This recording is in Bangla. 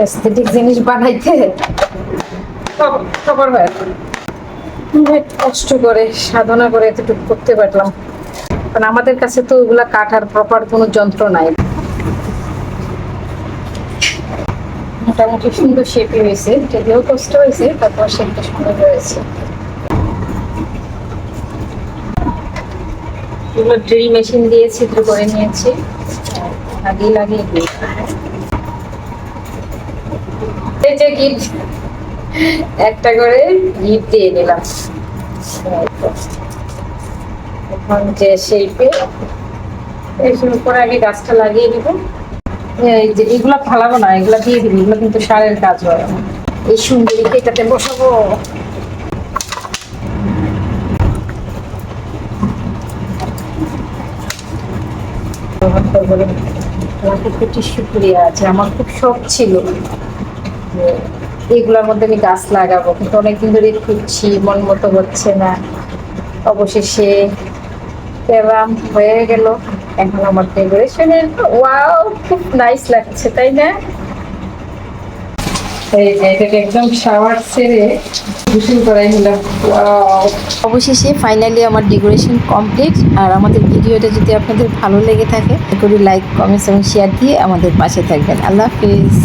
এস্থেটিক জিনিস বানাইতে সবার হয়, কষ্ট করে সাধনা করে এতটুকু করতে পারলাম, কারণ আমাদের কাছে তো ওগুলা কাটার প্রপার কোনো যন্ত্র নাই। মোটামুটি সুন্দর শেপই হয়েছে, যদিও কষ্ট হয়েছে, তারপর শেপটা সুন্দর হয়েছে। এগুলো ড্রিল মেশিন দিয়ে ছিদ্র করে নিয়েছি, লাগিয়ে লাগিয়ে দিয়ে এই যে গিফট একটা করে গিফট দিয়ে দিলাম। এখন যে শেপে এর উপরে আগে গাছটা লাগিয়ে দিব। এই যে এগুলা ফালাবো না, এগুলা দিয়ে দিবি, এগুলো কিন্তু সারের কাজ হয়। এই সুন্দরীকে এটাতে বসাবো। টিস্যু কুড়িয়ে আছে, আমার খুব শখ ছিল যে এগুলোর মধ্যে আমি গাছ লাগাবো, কিন্তু অনেকদিন ধরে খুঁজছি, মন মতো হচ্ছে না। অবশেষে পেলাম, হয়ে গেল। এখন আমার ডেকোরেশনের ওয়াও, খুব নাইস লাগছে, তাই না? এই যে এটাকে একদম শাওয়ার ছেড়ে গোসল করাই নিলাম। ওয়াও, অবশেষে ফাইনালি আমার ডেকোরেশন কমপ্লিট। আর আমাদের ভিডিওটা যদি আপনাদের ভালো লেগে থাকে, লাইক, কমেন্টস এবং শেয়ার দিয়ে আমাদের পাশে থাকবেন। আল্লাহ হাফিজ।